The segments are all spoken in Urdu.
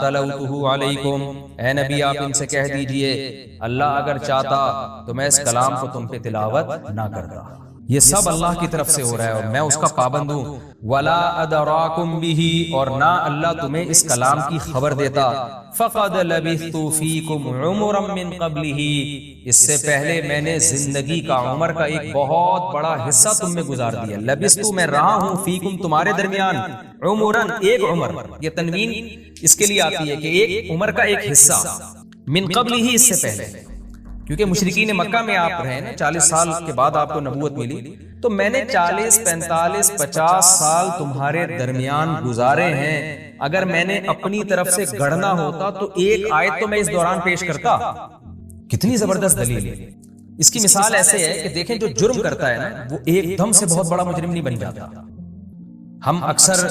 تلوتہ علیکم، اے نبی آپ ان سے کہہ دیجئے اللہ اگر چاہتا تو میں اس کلام کو تم پہ تلاوت نہ کرتا۔ یہ سب اللہ کی طرف سے ہو رہا ہے اور میں اس کا پابند ہوں۔ ولا ادراکم بہ، اور نہ اللہ تمہیں اس کلام کی خبر دیتا۔ فقد لبثت فیکم عمرا من قبلہ، اس سے پہلے میں نے زندگی کا عمر کا ایک بہت بڑا حصہ تم میں گزار دیا۔ لبثت میں رہا ہوں، فیکم تمہارے درمیان، عمرا ایک عمر، یہ تنوین اس کے لیے آتی ہے کہ ایک عمر کا ایک حصہ، من قبلہ اس سے پہلے، کیونکہ مشرکین مکہ میں آپ رہے نا 40 سال کے بعد آپ کو نبوت ملی، تو میں نے 40 45 50 سال تمہارے درمیان گزارے ہیں۔ اگر میں نے اپنی طرف سے گڑھنا ہوتا تو ایک آیت تو میں اس دوران پیش کرتا۔ کتنی زبردست دلیل ہے۔ اس کی مثال ایسے ہے کہ دیکھیں جو جرم کرتا ہے نا وہ ایک دم سے بہت بڑا مجرم نہیں بن جاتا۔ ہم اکثر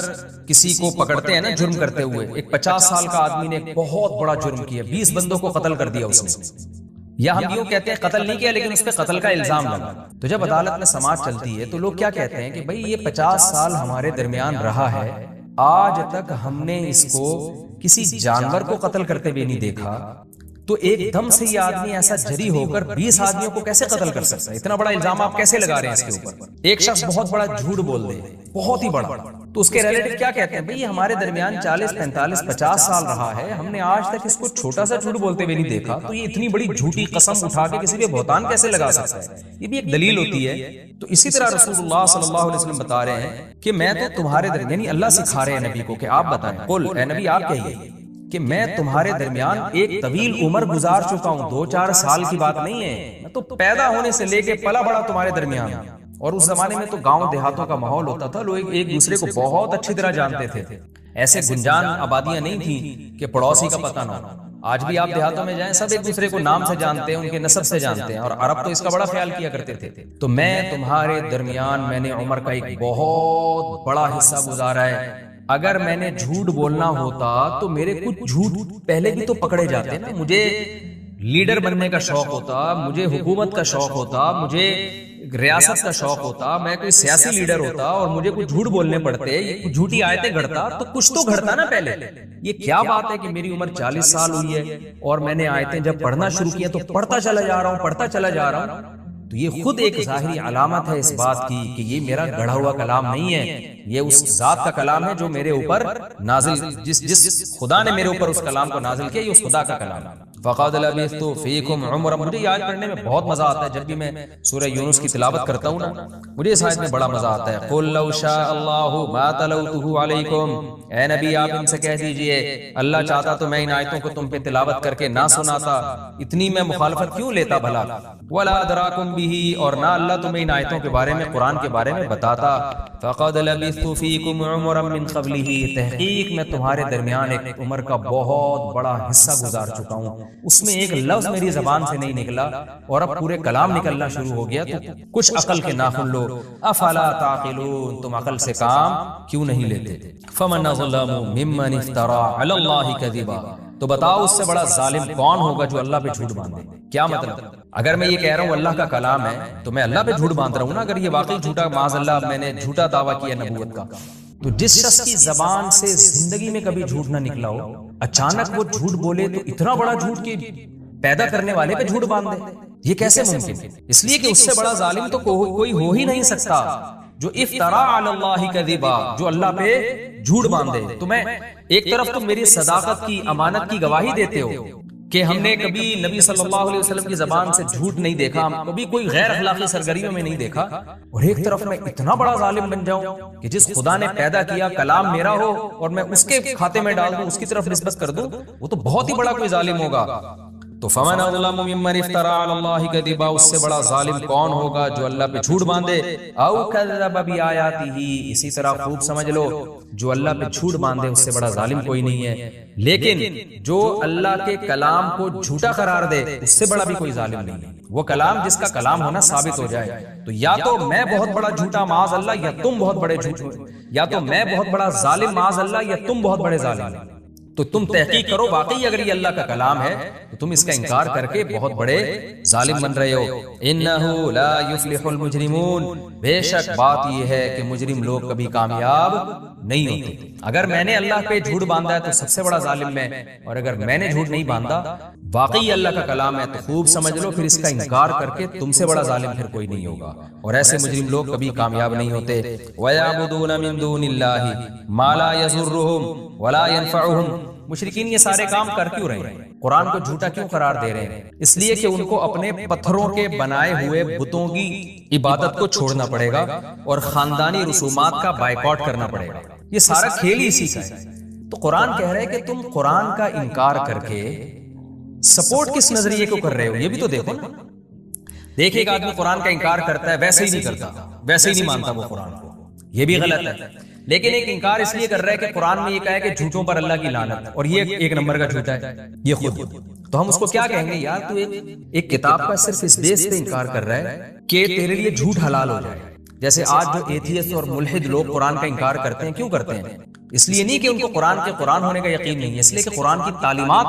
کسی کو پکڑتے ہیں نا جرم کرتے ہوئے، ایک 50 سال کا آدمی نے ایک بہت بڑا جرم کیا، 20 بندوں کو قتل کر دیا اس نے، یا ہم یوں کہتے ہیں قتل نہیں کیا لیکن اس پہ قتل کا الزام لگا، تو جب عدالت میں سماعت چلتی ہے تو لوگ کیا کہتے ہیں کہ بھئی یہ 50 سال ہمارے درمیان رہا ہے، آج تک ہم نے اس کو کسی جانور کو قتل کرتے ہوئے نہیں دیکھا، تو ایک دم سے یہ آدمی ایسا جری ہو کر 20 آدمیوں کو کیسے قتل کر سکتا ہے؟ اتنا بڑا الزام آپ کیسے لگا رہے ہیں اس کے اوپر؟ ایک شخص بہت بڑا جھوٹ بول دے، بہت ہی بڑا، تو اس کے ریلیٹو کیا کہتے ہیں بھئی ہمارے درمیان 40 45 50 سال رہا ہے، ہم نے آج تک اس کو چھوٹا سا جھوٹ بولتے ہوئے نہیں دیکھا، تو یہ اتنی بڑی جھوٹی قسم اٹھا کے کسی پہ بہتان کیسے لگا سکتا ہے؟ یہ بھی ایک دلیل ہوتی ہے۔ تو اسی طرح رسول اللہ صلی اللہ علیہ وسلم بتا رہے ہیں کہ میں تو تمہارے درمیان، یعنی اللہ سکھا رہے ہیں نبی کو کہ آپ بتائیں، قل اے نبی آپ کہیے کہ میں تمہارے درمیان ایک طویل عمر گزار چکا ہوں، 2-4 سال کی بات نہیں ہے، میں تو پیدا ہونے سے لے کے پلا بڑا تمہارے درمیان۔ اور اس زمانے میں تو گاؤں دیہاتوں کا ماحول ہوتا تھا، لوگ ایک دوسرے کو بہت اچھی طرح جانتے تھے، ایسے گنجان آبادیاں نہیں تھیں کہ پڑوسی کا پتہ نہ ہو۔ آج بھی آپ دیہاتوں میں جائیں، سب ایک دوسرے کو نام سے جانتے ہیں، ان کے نسب سے جانتے ہیں، اور عرب تو اس کا بڑا خیال کیا کرتے تھے۔ تو میں تمہارے درمیان میں نے عمر کا ایک بہت بڑا حصہ گزارا ہے، اگر میں نے جھوٹ بولنا ہوتا تو میرے کچھ جھوٹ پہلے بھی تو پکڑے جاتے نا، مجھے لیڈر بننے کا شوق ہوتا، مجھے حکومت کا شوق ہوتا، مجھے ریاست کا شوق ہوتا، میں کوئی سیاسی لیڈر ہوتا اور مجھے کچھ جھوٹ بولنے پڑتے، کچھ جھوٹی آیتیں گھڑتا، تو کچھ تو گھڑتا نا پہلے۔ یہ کیا بات ہے کہ میری عمر 40 سال ہوئی ہے اور میں نے آیتیں جب پڑھنا شروع کیا تو پڑھتا چلا جا رہا ہوں، پڑھتا چلا جا رہا ہوں، تو یہ خود ایک ظاہری علامت ہے اس بات کی کہ یہ میرا گڑھا ہوا کلام نہیں ہے، یہ اس ذات کا کلام ہے جو میرے اوپر نازل، جس خدا نے میرے اوپر اس کلام کو نازل کیا، یہ اس خدا کا کلام ہے۔ فقد لبثت فیکم عمرا، مجھے یہ آیت پڑھنے میں بہت مزہ آتا ہے، جب بھی میں سورہ یونس کی تلاوت کرتا ہوں نا مجھے اس آیت میں بڑا مزہ آتا ہے۔ قل لو شاء اللہ ما تلوتہ علیکم، اے نبی آپ ان سے کہہ دیجئے اللہ چاہتا تو میں ان آیتوں کو تم پہ تلاوت کر کے نہ سناتا، اتنی میں مخالفت کیوں لیتا بھلا؟ ولا ادراکم بہ، اور نہ اللہ تمہیں ان آیتوں کے بارے میں، قرآن کے بارے میں بتاتا۔ فقد لبثت فیکم عمرا من قبلہ، تحقیق میں تمہارے درمیان ایک عمر کا بہت بڑا حصہ گزار چکا ہوں، اس میں ایک لفظ میری زبان سے نہیں نکلا اور اب پورے کلام نکلنا شروع ہو گیا، تو کچھ عقل کے ناخن لو۔ افلا تعقلون، تم عقل سے کام کیوں نہیں لیتے؟ فمن ظلم ممن افترى علی اللہ کذبا، تو بتاؤ اس سے بڑا ظالم کون ہوگا جو اللہ پہ جھوٹ باندھے؟ کیا مطلب؟ اگر میں یہ کہہ رہا ہوں اللہ کا کلام ہے تو میں اللہ پہ جھوٹ باندھ رہا ہوں نا، اگر یہ واقعی جھوٹا، معاذ اللہ میں نے جھوٹا دعویٰ کیا نبوت کا، تو جس شخص کی زبان سے زندگی میں کبھی جھوٹ نہ نکلا ہو، اچانک وہ جھوٹ بولے تو اتنا بڑا جھوٹ کہ پیدا کرنے والے پہ جھوٹ باندھ دے، یہ کیسے ممکن؟ اس لیے کہ اس سے بڑا ظالم تو کوئی ہو ہی نہیں سکتا جو افترا علی اللہ کذبا، جو اللہ پہ جھوٹ باندھے۔ تو میں ایک طرف تم میری صداقت کی، امانت کی گواہی دیتے ہو کہ ہم نے کبھی نبی صلی اللہ علیہ وسلم کی زبان سے جھوٹ نہیں دیکھا، کبھی کوئی غیر اخلاقی سرگرمیوں میں نہیں دیکھا، اور ایک طرف میں اتنا بڑا ظالم بن جاؤں کہ جس خدا نے پیدا کیا کلام میرا ہو اور میں اس کے کھاتے میں ڈال دوں، اس کی طرف نسبت کر دوں، وہ تو بہت ہی بڑا کوئی ظالم ہوگا۔ تو فمن اظلم ممن افترى علی اللہ کذبا، اس سے بڑا ظالم کون ہوگا جو اللہ پہ جھوٹ باندھے، او کذب بآیاتہ، اسی طرح خوب سمجھ لو جو اللہ پہ جھوٹ باندھے اس سے بڑا ظالم کوئی نہیں ہے، لیکن جو اللہ کے کلام کو جھوٹا قرار دے اس سے بڑا بھی کوئی ظالم نہیں ہے۔ وہ کلام جس کا کلام ہونا ثابت ہو جائے، تو یا تو میں بہت بڑا جھوٹا معاذ اللہ، یا تم بہت بڑے جھوٹ، یا تو میں بہت بڑا ظالم معاذ اللہ، یا تم بہت بڑے ظالم۔ تو تم تحقیق کرو، واقعی اگر یہ اللہ کا کلام ہے تو تم اس کا انکار کر کے بہت بڑے ظالم بن رہے ہو۔ انہ لا یفلح المجرمون، بے شک بات یہ ہے کہ مجرم لوگ کبھی کامیاب نہیں ہوتے۔ اگر میں نے اللہ پہ جھوٹ باندھا ہے تو سب سے بڑا ظالم میں، اور اگر میں نے جھوٹ نہیں باندھا، واقعی اللہ کا کلام ہے تو خوب سمجھ لو پھر اس کا انکار کر کے تم سے بڑا ظالم پھر کوئی نہیں ہوگا، اور ایسے مجرم لوگ کبھی کامیاب نہیں ہوتے۔ وَيَعْبُدُونَ مِن دُونِ اللَّهِ مَا لَا يَضُرُّهُمْ وَلَا يَنفَعُهُمْ۔ مشرکین یہ سارے کام کر کیوں رہے ہیں؟ قرآن کو جھوٹا کیوں قرار دے رہے ہیں؟ اس لیے کہ ان کو اپنے پتھروں کے بنائے ہوئے بتوں کی عبادت کو چھوڑنا پڑے گا اور خاندانی رسومات کا بائیکاٹ کرنا پڑے گا۔ یہ سارا کھیل ہی اسی کا ہے۔ تو قرآن کہہ رہے ہے کہ تم قرآن کا انکار کر کے سپورٹ کس نظریے کو کر رہے ہو؟ یہ بھی تو دیکھو نا۔ دیکھیں ایک آدمی قرآن کا انکار کرتا ہے، ویسے ہی نہیں کرتا، ویسے ہی نہیں مانتا وہ قرآن کو، یہ بھی غلط ہے۔ لیکن ایک انکار اس لیے کر رہا ہے کہ قرآن میں یہ کہا ہے کہ جھوٹوں پر اللہ کی لعنت، اور یہ ایک نمبر کا جھوٹا ہے یہ خود۔ تو ہم اس کو کیا کہیں گے؟ یار تو ایک کتاب کا صرف اس بیس پہ انکار کر رہا ہے کہ تیرے لیے جھوٹ حلال ہو جائے۔ جیسے آج جو ایتھیسٹ اور ملحد لوگ قرآن کا انکار کرتے ہیں، کیوں کرتے ہیں؟ اس لیے نہیں کہ ان کو قرآن کے قرآن ہونے کا یقین نہیں ہے، اس لیے کہ قرآن کی تعلیمات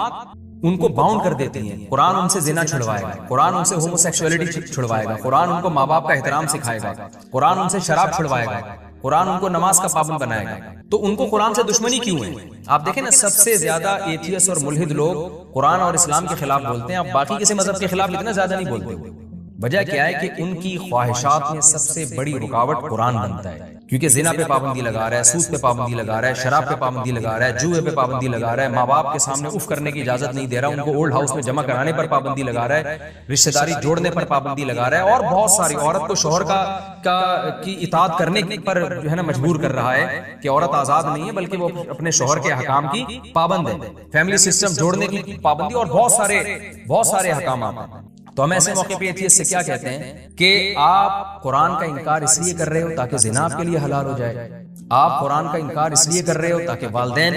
ان کو باؤنڈ کر دیتی ہیں۔ قرآن ان سے زنا چھڑوائے گا، قرآن ان سے ہومو سیکسولیٹی چھڑوائے گا، قرآن ان کو ماں باپ کا احترام سکھائے گا، قرآن ان سے شراب چھڑوائے گا، قرآن ان کو نماز کا پابند بنائے گا۔ تو ان کو قرآن سے دشمنی کیوں ہے؟ آپ دیکھیں نا، سب سے زیادہ ایتھیسٹ اور ملحد لوگ قرآن اور اسلام کے خلاف بولتے ہیں، اب باقی کسی مذہب کے خلاف اتنا زیادہ نہیں بولتے۔ وجہ کیا ہے کہ ان کی خواہشات میں سب سے بڑی رکاوٹ قرآن بنتا ہے، کیونکہ زنا پہ پابندی لگا رہا ہے، سود پہ پابندی لگا رہا ہے، شراب پہ پابندی لگا رہا ہے، جوئے پہ پابندی لگا رہا ہے، ماں باپ کے سامنے اف کرنے کی اجازت نہیں دے رہا، ان کو اولڈ ہاؤس میں جمع کرانے پر پابندی لگا رہا ہے، رشتہ داری جوڑنے پر پابندی لگا رہا ہے، اور بہت ساری عورت کو شوہر کی اطاعت کرنے پر جو ہے نا مجبور کر رہا ہے کہ عورت آزاد نہیں ہے بلکہ وہ اپنے شوہر کے احکام کی پابند ہے، فیملی سسٹم جوڑنے کی پابندی، اور بہت سارے احکامات ہیں۔ تو ہم ایسے موقع پہ ایتھیسٹ سے کیا کہتے ہیں کہ آپ قرآن کا انکار اس لیے کر رہے ہو تاکہ زنا آپ کے لیے حلال ہو جائے، آپ قرآن کا انکار اس لیے کر رہے ہو تاکہ والدین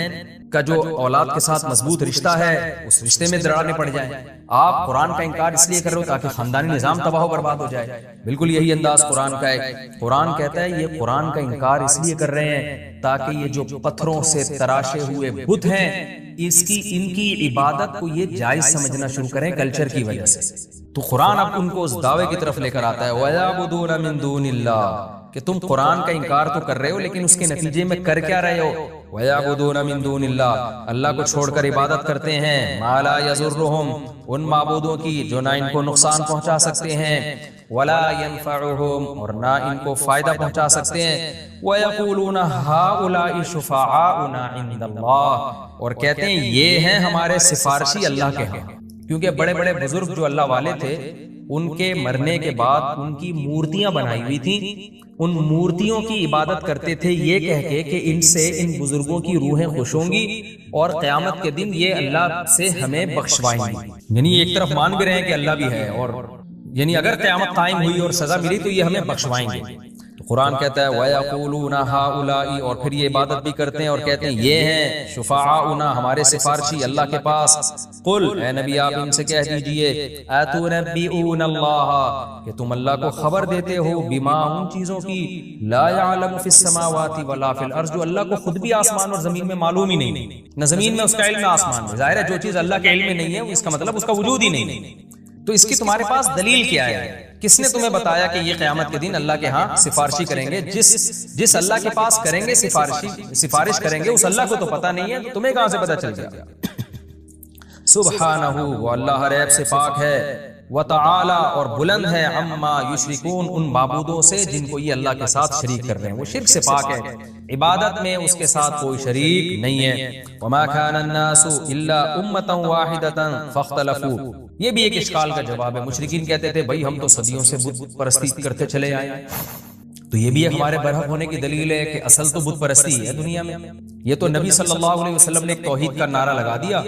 کا جو اولاد کے ساتھ مضبوط رشتہ ہے اس رشتے میں دراڑیں پڑ جائیں، آپ قرآن کا انکار اس لیے کر رہے ہو تاکہ خاندانی نظام تباہ و برباد ہو جائے۔ بالکل یہی انداز قرآن کا ہے۔ قرآن کہتا ہے یہ قرآن کا انکار اس لیے کر رہے ہیں تاکہ یہ جو پتھروں سے تراشے ہوئے بت ہیں ان کی عبادت کو یہ جائز سمجھنا شروع کریں کلچر کی وجہ سے۔ تو قرآن اب ان کو اس دعوے کی طرف لے کر آتا ہے وَيَعْبُدُونَ مِن دُونِ اللَّهِ، کہ تم قرآن کا انکار تو کر رہے ہو لیکن اس کے نتیجے میں کر کیا رہے ہو؟ وَيَعْبُدُونَ مِن دُونِ اللَّهِ، اللہ کو چھوڑ کر عبادت کرتے ہیں، مَا لَا يَضُرُّهُمْ، ان معبودوں کی جو نہ ان کو نقصان پہنچا سکتے ہیں، وَلَا يَنفَعُهُمْ، اور نہ ان کو فائدہ پہنچا سکتے ہیں، وَيَقُولُونَ هَؤُلَاءِ شُفَعَاؤُنَا عِندَ اللَّهِ، اور کہتے ہیں یہ ہیں ہمارے سفارشی اللہ کے ہاں۔ کیونکہ بڑے بڑے بزرگ جو اللہ والے تھے ان کے مرنے کے بعد ان کی مورتیاں بنائی ہوئی تھیں، ان مورتیوں کی عبادت کرتے تھے یہ کہہ کے کہ ان سے ان بزرگوں کی روحیں خوش ہوں گی اور قیامت کے دن یہ اللہ سے ہمیں بخشوائیں گی۔ یعنی ایک طرف مان بھی رہے ہیں کہ اللہ بھی ہے، اور یعنی اگر قیامت قائم ہوئی اور سزا ملی تو یہ ہمیں بخشوائیں گے۔ تو قرآن کہتا ہے وَيَقُولُونَ هَؤُلَاءِ، اور پھر یہ عبادت بھی کرتے ہیں اور کہتے ہیں یہ ہیں شفعاؤنا، ہمارے سفارشی اللہ کے پاس۔ قل، اے نبی آپ ان سے کہہ دیجئے أَتُنَبِّئُونَ اللَّهَ، کہ تم اللہ کو خبر دیتے ہو بما، ان چیزوں کی لا يعلم فی السماوات ولا فی الارض، جو اللہ کو خود بھی آسمان اور زمین میں معلوم ہی نہیں، نہ زمین میں اس کا علم نہ آسمان میں۔ ظاہر ہے جو چیز اللہ کے علم میں نہیں ہے اس کا مطلب اس کا وجود ہی نہیں۔ تو اس کی تمہارے پاس دلیل کیا ہے؟ کس نے تمہیں بتایا کہ یہ قیامت کے دن اللہ کے ہاں سفارشی کریں گے؟ جس اللہ کے پاس کریں گے سفارش کریں گے اس اللہ کو تو پتہ نہیں ہے، تمہیں کہاں سے پتہ چل گیا؟ سبحانہ، وہ اللہ ہر عیب سے پاک ہے، وتعالی، اور بلند ہے، عما یشرکون، ان معبودوں سے جن کو یہ اللہ کے ساتھ شریک کر رہے ہیں، وہ شرک سے پاک ہے، عبادت میں اس کے ساتھ کوئی شریک نہیں ہے۔ وما كان الناس الا امة واحدة فاختلفوا، یہ بھی ایک اشکال کا جواب ہے۔ مشرکین کہتے تھے بھائی ہم تو صدیوں سے بت پرستی کرتے چلے آئے، تو یہ بھی ہمارے برحق ہونے کی دلیل ہے کہ اصل تو بت پرستی ہے دنیا میں۔ یہ تو نبی صلی اللہ علیہ وسلم نے ایک توحید کا نعرہ لگا دیا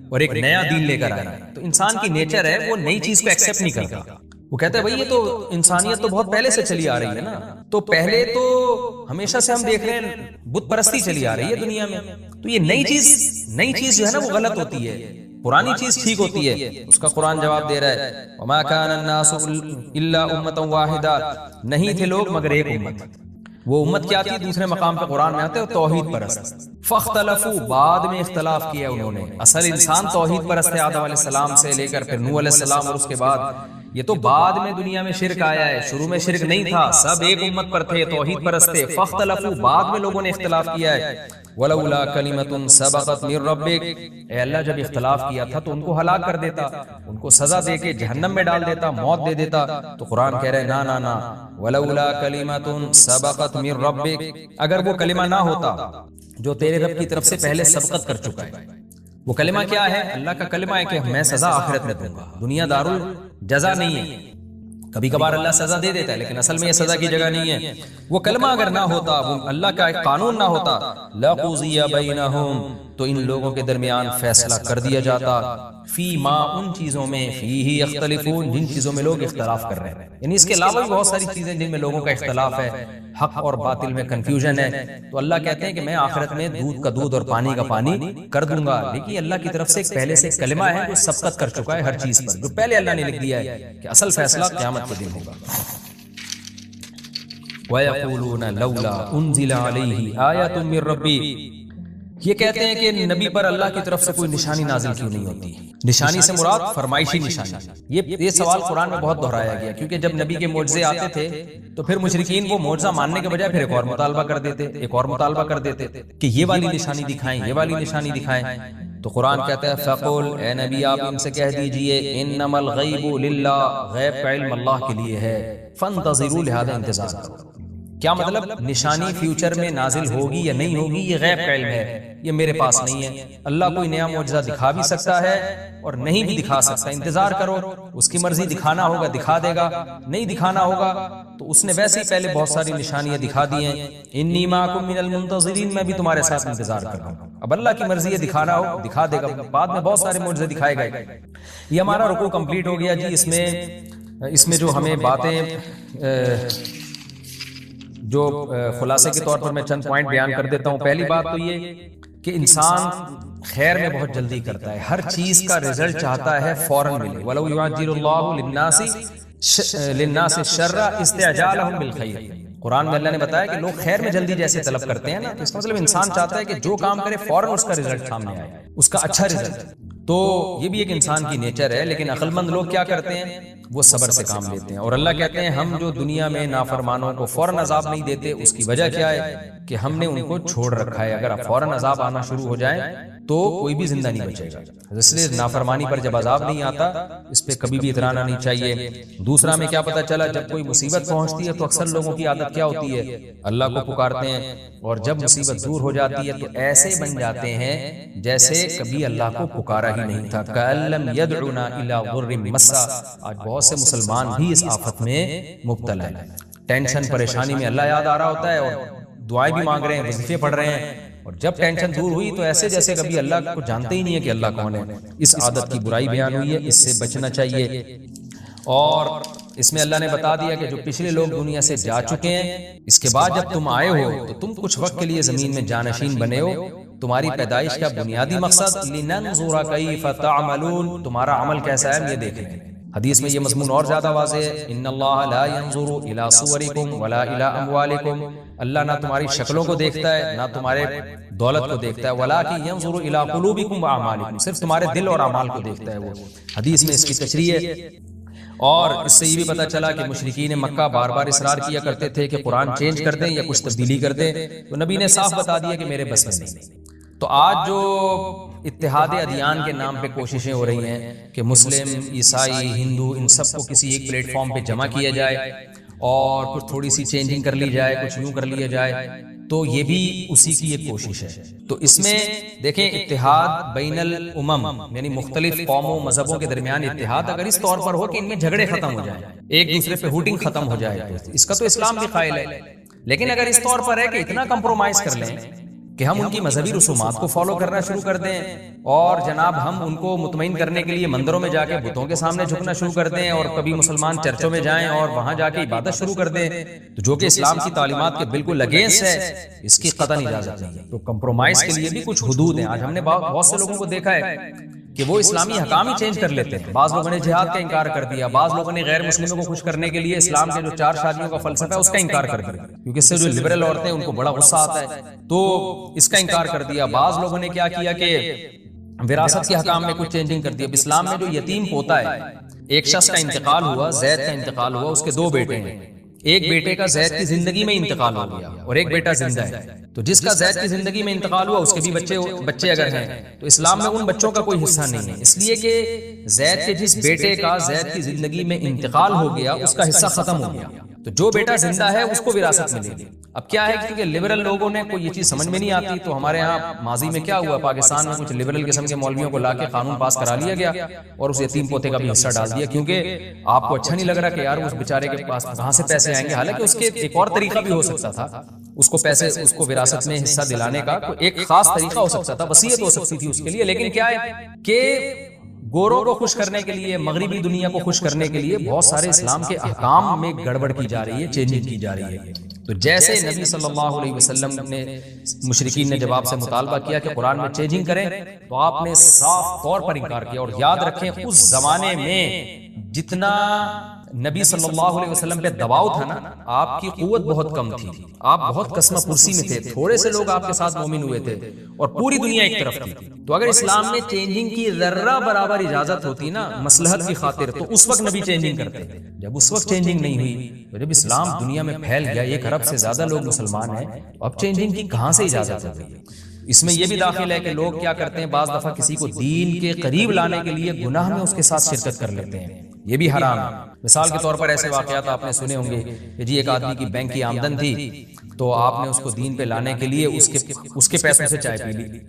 اور ایک نیا دین لے کر آیا، تو انسان کی نیچر ہے وہ نئی چیز کو ایکسیپٹ نہیں کرتا، وہ کہتا ہے بھائی یہ تو انسانیت تو بہت پہلے سے چلی آ رہی ہے نا، تو پہلے تو ہمیشہ سے ہم دیکھ رہے ہیں بت پرستی چلی آ رہی ہے دنیا میں، تو یہ نئی چیز جو ہے نا وہ غلط ہوتی ہے، پرانی چیز ٹھیک ہوتی ہے۔ اس کا قرآن جواب دے رہا ہے وما كان الناس الا امة واحدة، نہیں تھے لوگ مگر ایک امت۔ وہ امت کیا تھی؟ دوسرے مقام پہ قرآن میں آتے ہیں توحید پرست، فاختلفوا، بعد میں اختلاف کیا انہوں نے. اصل انسان توحید پرست ہے آدم علیہ السلام سے لے کر پھر نوح علیہ السلام اور اس کے بعد. یہ تو بعد میں دنیا میں شرک آیا ہے، شروع میں شرک نہیں تھا، سب ایک امت پر تھے، توحید پرست تھے. فاختلفوا، بعد میں لوگوں نے اختلاف کیا ہے. ولولا کلمۃ سبقت من ربک، اے اللہ جب اختلاف کیا تھا تو ان کو ہلاک کر دیتا، ان کو سزا دے کے جہنم میں ڈال دیتا، موت دے دیتا. تو قرآن کہہ رہے نا نا نا، ولولا کلمۃ سبقت من ربک، اگر وہ کلمہ نہ ہوتا جو تیرے رب کی طرف سے پہلے سبقت کر چکا ہے. وہ کلمہ کیا ہے؟ اللہ کا کلمہ ہے کہ میں سزا آخرت میں دوں گا، دنیا دار الجزا نہیں ہے. کبھی کبھار اللہ سزا دے دیتا ہے لیکن اصل میں یہ سزا کی جگہ نہیں ہے. وہ کلمہ اگر نہ ہوتا، وہ اللہ کا ایک قانون نہ ہوتا، لَقُضِيَ بَيْنَهُمْ، تو ان لوگوں کے درمیان فیصلہ کر دیا جاتا، فی ما، ان چیزوں میں، فیہ یختلفون، جن چیزوں میں لوگ اختلاف کر رہے ہیں. یعنی اس کے علاوہ بھی بہت ساری چیزیں جن میں لوگوں کا اختلاف ہے، حق اور باطل میں کنفیوژن ہے. تو اللہ کہتے ہیں کہ میں آخرت میں دودھ کا دودھ اور پانی کا پانی کر دوں گا. لیکن اللہ کی طرف سے ایک پہلے سے کلمہ ہے جو سبقت کر چکا ہے ہر چیز پر، جو پہلے اللہ نے لکھ دیا ہے کہ اصل فیصلہ قیامت کے دن ہوگا. وَيَقُولُونَ لَوْلَا أُنزِلَ عَلَيْهِ آيَةٌ مِّن رَّبِّهِ، یہ کہتے ہیں کہ نبی پر اللہ کی طرف سے کوئی نشانی نازل کیوں نہیں ہوتی. نشانی سے مراد فرمائشی نشانی. یہ سوال قرآن میں بہت دہرایا گیا، کیونکہ جب نبی کے معجزے آتے تھے تو پھر مشرکین وہ معجزہ ماننے کے بجائے پھر ایک اور مطالبہ کر دیتے، ایک اور مطالبہ کر دیتے کہ یہ والی نشانی دکھائیں، یہ والی نشانی دکھائیں. تو قرآن کہتا ہے فَقُلْ، اے نبی آپ ان سے کہہ دیجئے، اِنَّمَا الْغَيْبُ لِلَّهِ، غیب کا علم اللہ کے لیے ہے، فَانْتَظِرُوا، لہذا انتظار کرو. کیا مطلب؟ نشانی فیوچر میں نازل ہوگی یا نہیں ہوگی یہ غیب کا علم ہے، یہ میرے پاس نہیں ہے. اللہ کوئی نیا معجزہ دکھا بھی سکتا ہے اور نہیں بھی دکھا سکتا، انتظار کرو، اس کی مرضی، دکھانا ہوگا دکھا دے گا، نہیں دکھانا ہوگا تو اس نے ویسے ہی پہلے بہت ساری نشانیاں دکھا دی ہیں. انی معکم من المنتظرین، میں بھی تمہارے ساتھ انتظار کر رہا ہوں. اب اللہ کی مرضی ہے، دکھانا ہو دکھا دے گا. بعد میں بہت سارے معجزے دکھائے گئے. یہ ہمارا رکوع کمپلیٹ ہو گیا جی. اس میں جو ہمیں باتیں، جو خلاصے کے طور پر میں چند پوائنٹ بیان کر دیتا ہوں. پہلی بات تو یہ کہ انسان خیر میں بہت جلدی کرتا ہے، ہر چیز کا رزلٹ چاہتا ہے فوراً ملے. وَلَوْ يُعَجِّلُ اللَّهُ لِلنَّاسِ الشَّرَّ اسْتِعْجَالَهُم بِالْخَيْرِ. قرآن میں اللہ نے بتایا کہ لوگ خیر میں جلدی جیسے طلب کرتے ہیں نا، تو اس کا مطلب انسان چاہتا ہے کہ جو کام کرے فوراً اس کا رزلٹ سامنے آئے، اس کا اچھا رزلٹ. تو یہ بھی ایک انسان کی نیچر ہے. لیکن عقل مند لوگ کیا کرتے ہیں؟ وہ صبر سے کام لیتے ہیں. اور اللہ کہتے ہیں ہم جو دنیا میں نافرمانوں کو فوراً عذاب نہیں دیتے، اس کی وجہ کیا ہے کہ ہم نے ان کو چھوڑ رکھا ہے. اگر فوراً عذاب آنا شروع ہو جائے تو کوئی بھی زندہ نہیں بچے گا. اس لیے نافرمانی پر جب عذاب نہیں آتا اس پہ کبھی بھی اترانا نہیں چاہیے. دوسرا میں کیا پتہ چلا، جب کوئی مصیبت پہنچتی ہے تو اکثر لوگوں کی عادت کیا ہوتی ہے؟ اللہ کو پکارتے ہیں، اور جب مصیبت دور ہو جاتی ہے تو ایسے بن جاتے ہیں جیسے کبھی اللہ کو پکارا ہی نہیں تھا. کَأَلَّمْ يَدْعُنَا إِلَىٰ ضُرٍّ مَّسَّا. آج بہت سے مسلمان بھی اس آفت میں مبتلا ہیں. ٹینشن پریشانی میں اللہ یاد آ رہا ہوتا ہے اور دعائیں بھی مانگ رہے ہیں، وظیفے پڑھ رہے ہیں، اور جب ٹینشن دور ہوئی تو ایسے جیسے کبھی اللہ کو جانتے ہی نہیں ہے کہ اللہ کون ہے. اس عادت کی برائی بیان ہوئی ہے، اس سے بچنا چاہیے. اور اس میں اللہ نے بتا دیا کہ جو پچھلے لوگ دنیا سے جا چکے ہیں، اس کے بعد جب تم آئے ہو تو تم کچھ وقت کے لیے زمین میں جانشین بنے ہو. تمہاری پیدائش کا بنیادی مقصد لِنَنْظُرَ كَيْفَ تَعْمَلُونَ، تمہارا عمل کیسا ہے یہ دیکھیں. حدیث میں یہ مضمون اور زیادہ واضح ہے، ان اللہ لا ينظر الى صورکم ولا الى اموالکم. اللہ نہ تمہاری شکلوں کو دیکھتا ہے نہ تمہارے دولت کو دیکھتا ہے، ولکن ينظر الى قلوبکم واعمالکم، صرف تمہارے دل اور اعمال کو دیکھتا ہے. وہ حدیث میں اس کی تشریح ہے. اور اس سے یہ بھی پتہ چلا کہ مشرکین مکہ بار بار اصرار کیا کرتے تھے کہ قرآن چینج کر دیں یا کچھ تبدیلی کر دیں، تو نبی نے صاف بتا دیا کہ میرے بس میں نہیں. تو آج جو اتحاد ادیان کے نام پہ کوششیں ہو رہی ہیں کہ مسلم، عیسائی، ہندو، ان سب کو کسی ایک پلیٹ فارم پہ جمع کیا جائے اور کچھ تھوڑی سی چینجنگ کر لی جائے، کچھ یوں کر لیا جائے، تو یہ بھی اسی کی ایک کوشش ہے. تو اس میں دیکھیں اتحاد بین الامم، یعنی مختلف قوموں مذہبوں کے درمیان اتحاد اگر اس طور پر ہو کہ ان میں جھگڑے ختم ہو جائیں، ایک دوسرے پہ ہوٹنگ ختم ہو جائے، اس کا تو اسلام بھی قائل ہے. لیکن اگر اس طور پر ہے کہ اتنا کمپرومائز کر لیں کہ ہم ان کی مذہبی رسومات کو فالو کرنا شروع کر دیں اور جناب ہم ان کو مطمئن کرنے کے لیے مندروں میں جا کے بتوں کے سامنے جھکنا شروع کر دیں اور کبھی مسلمان چرچوں میں جائیں اور وہاں جا کے عبادت شروع کر دیں، تو جو کہ اسلام کی تعلیمات کے بالکل اگینسٹ ہے، اس کی قطعاً اجازت نہیں ہے. تو کمپرومائز کے لیے بھی کچھ حدود ہیں. آج ہم نے بہت سے لوگوں کو دیکھا ہے کہ وہ اسلامی حکام ہی چینج کر لیتے ہیں. بعض لوگوں نے جہاد کا انکار کر دیا, بعض لوگوں نے غیر مسلموں کو خوش کرنے کے لیے اسلام کے جو 4 شادیوں کا فلسفہ ہے اس کا انکار کر دیا, کیونکہ اس سے جو لبرل عورتیں ان کو بڑا غصہ آتا ہے, تو اس کا انکار کر دیا. بعض لوگوں نے کیا کیا کہ وراثت کے حکام میں کچھ چینجنگ کر دی. اب اسلام میں جو یتیم پوتا ہے, ایک شخص کا انتقال ہوا, زید کا انتقال ہوا, اس کے 2 بیٹے ہیں, ایک بیٹے کا زید کی زندگی میں انتقال ہو گیا اور ایک بیٹا زندہ ہے, تو جس کا زید کی زندگی میں انتقال ہوا اس کے بھی بچے اگر ہیں تو اسلام میں ان بچوں کا کوئی حصہ نہیں ہے, اس لیے کہ زید کے جس بیٹے کا زید کی زندگی میں انتقال ہو گیا اس کا حصہ ختم ہو گیا, تو جو بیٹا زندہ ہے اس کو وراثت ملے گی. اب کیا ہے کہ لبرل لوگوں نے کوئی یہ چیز سمجھ میں نہیں آتی, تو ہمارے ہاں ماضی میں کیا ہوا, پاکستان میں کچھ لبرل قسم کے مولویوں کو لا کے قانون پاس کرا لیا گیا اور اس یتیم پوتے کا بھی حصہ ڈال دیا, کیونکہ آپ کو اچھا نہیں لگ رہا کہ یار اس بیچارے کے پاس کہاں سے پیسے آئیں گے, حالانکہ اس کے ایک اور طریقہ بھی ہو سکتا تھا, اس کو پیسے اس کو وراثت میں حصہ دلانے کا ایک خاص طریقہ ہو سکتا تھا, وصیت ہو سکتی تھی اس کے لیے. لیکن کیا ہے کہ گوروں کو خوش کرنے کے لیے, مغربی دنیا کو خوش کرنے کے لیے بہت سارے اسلام کے احکام میں گڑبڑ کی جا رہی ہے, چینجنگ کی جا رہی ہے. تو جیسے نبی صلی اللہ علیہ وسلم نے مشرکین نے جب آپ سے مطالبہ کیا کہ قرآن میں چینجنگ کریں, تو آپ نے صاف طور پر انکار کیا. اور یاد رکھیں اس زمانے میں جتنا نبی صلی اللہ علیہ وسلم پہ دباؤ تھا نا, آپ کی قوت بہت کم تھی, آپ بہت قسمہ پرسی میں تھے, تھوڑے سے لوگ آپ کے ساتھ مومن ہوئے تھے اور پوری دنیا ایک طرف تھی. تو اگر اسلام میں چینجنگ کی ذرہ برابر اجازت ہوتی نا مصلحت کی خاطر, تو اس وقت نبی چینجنگ کرتے. جب اس وقت چینجنگ نہیں ہوئی, تو جب اسلام دنیا میں پھیل گیا, 1 ارب سے زیادہ لوگ مسلمان ہیں, تو اب چینجنگ کی کہاں سے اجازت ہوتی ہے؟ اس میں یہ بھی داخل ہے کہ لوگ کیا کرتے ہیں, بعض دفعہ کسی کو دین کے قریب لانے کے لیے گناہ میں اس کے ساتھ شرکت کر لیتے ہیں, یہ بھی حرام ہے. مثال کے طور پر ایسے واقعات آپ نے سنے ہوں گے کہ جی ایک آدمی کی بینک کی آمدن تھی, تو آپ نے اس کو دین پہ لانے کے لیے اس کے پیسوں سے چائے پی لی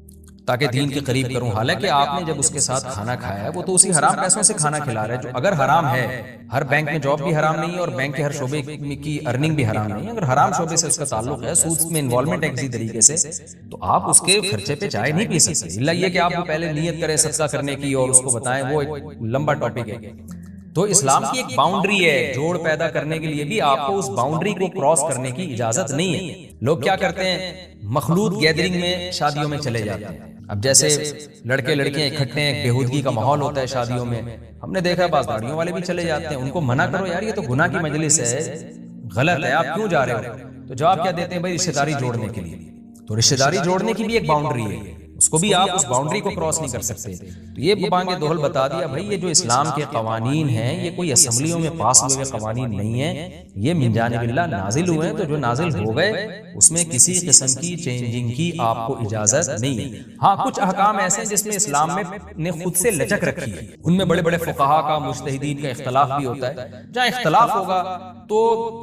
تاکہ دین کے قریب کروں, حالانکہ آپ نے جب اس کے ساتھ کھانا کھایا ہے وہ تو اسی حرام پیسوں سے کھانا کھلا رہا ہے, جو اگر حرام ہے. ہر بینک میں جاب بھی حرام نہیں ہے اور بینک کے ہر شعبے کی ارننگ بھی حرام نہیں ہے. اگر حرام شعبے سے اس کا تعلق ہے, سود میں انوالومنٹ ہے کسی طریقے سے, تو آپ اس کے خرچے پہ چائے نہیں پی سکتے, الا یہ کہ آپ کو پہلے نیت کریں صدقہ کرنے کی اور اس کو بتائیں, وہ ایک لمبا ٹاپک ہے. تو اسلام کی ایک باؤنڈری ہے, جوڑ پیدا کرنے کے لیے بھی آپ کو اس باؤنڈری کو کراس کرنے کی اجازت نہیں ہے. لوگ کیا کرتے ہیں, مخلوط گیدرنگ میں شادیوں میں چلے جاتے ہیں. اب جیسے لڑکے لڑکیاں اکٹھے ہیں, بےہودگی کا ماحول ہوتا ہے شادیوں میں, ہم نے دیکھا بعض داڑیوں والے بھی چلے جاتے ہیں. ان کو منع کرو یار, یہ تو گناہ کی مجلس ہے, غلط ہے, آپ کیوں جا رہے ہو؟ تو جواب کیا دیتے ہیں, بھائی رشتہ داری جوڑنے کے لیے. تو رشتہ داری جوڑنے کی بھی ایک باؤنڈری ہے, اس کو بھی آپ اس باؤنڈری کو کراس نہیں کر سکتے. تو یہ بانگ دوہل بتا دیا, بھائی یہ جو اسلام کے قوانین ہیں یہ کوئی اسمبلیوں میں پاس ہوئے قوانین نہیں ہیں, یہ من جانب اللہ نازل ہوئے ہیں. تو جو نازل ہو گئے اس میں کسی قسم کی چینجنگ کی آپ کو اجازت نہیں ہے. ہاں کچھ احکام ایسے ہیں جس میں اسلام نے خود سے لچک رکھی ہے, ان میں بڑے بڑے فقہا کا, مجتہدین کا اختلاف بھی ہوتا ہے. جہاں اختلاف ہوگا تو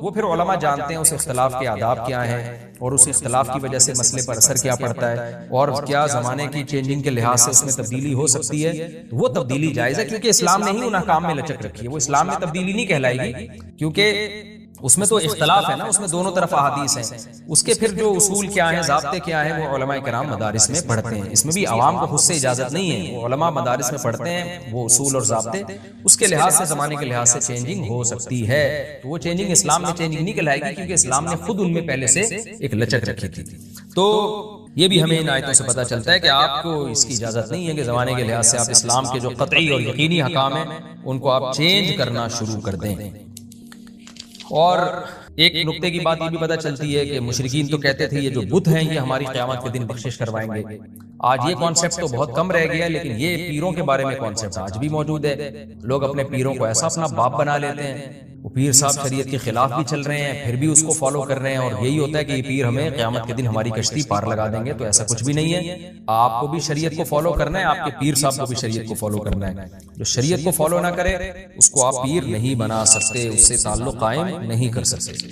وہ پھر علماء جانتے ہیں اس اختلاف کے آداب کیا ہیں اور اس اختلاف کی وجہ سے مسئلے پر اثر کیا پڑتا ہے اور کیا زمانے کی چینجنگ کے لحاظ سے اس میں تبدیلی ہو سکتی ہے. وہ تبدیلی جائز ہے, کیونکہ اسلام نے ہی ان احکام میں لچک رکھی ہے. وہ اسلام میں تبدیلی نہیں کہلائے گی, کیونکہ اس میں تو اختلاف ہے نا, اس میں دونوں طرف احادیث ہیں. اس کے پھر جو اصول کیا ہیں, ضابطے کیا ہیں, وہ علماء کرام مدارس میں پڑھتے ہیں. اس میں بھی عوام کو خود سے اجازت نہیں ہے, وہ علماء مدارس میں پڑھتے ہیں وہ اصول اور ضابطے. اس کے لحاظ سے, زمانے کے لحاظ سے چینجنگ ہو سکتی ہے. تو وہ چینجنگ اسلام میں چینجنگ نہیں کہلائے گی, کیونکہ اسلام نے خود ان میں پہلے سے ایک لچک رکھی تھی. تو یہ بھی ہمیں ان آیتوں سے پتہ چلتا ہے کہ آپ کو اس کی اجازت نہیں ہے کہ زمانے کے لحاظ سے آپ اسلام کے جو قطعی اور یقینی حکام ہیں ان کو آپ چینج کرنا شروع کر دیں. اور ایک نقطے کی بات یہ بھی پتہ چلتی ہے کہ مشرکین تو کہتے تھے یہ جو بت ہیں یہ ہماری قیامت کے دن بخشش کروائیں گے. آج یہ کانسیپٹ تو بہت کم رہ گیا ہے, لیکن یہ پیروں کے بارے میں کانسیپٹ آج بھی موجود ہے. لوگ اپنے پیروں کو ایسا اپنا باپ بنا لیتے ہیں, وہ پیر صاحب شریعت کے خلاف بھی چل رہے ہیں, پھر بھی اس کو فالو کر رہے ہیں, اور یہی ہوتا ہے کہ یہ پیر ہمیں قیامت کے دن ہماری کشتی پار لگا دیں گے. تو ایسا کچھ بھی نہیں ہے. آپ کو بھی شریعت کو فالو کرنا ہے, آپ کے پیر صاحب کو بھی شریعت کو فالو کرنا ہے. جو شریعت کو فالو نہ کرے اس کو آپ پیر نہیں بنا سکتے, اس سے تعلق قائم نہیں کر سکتے.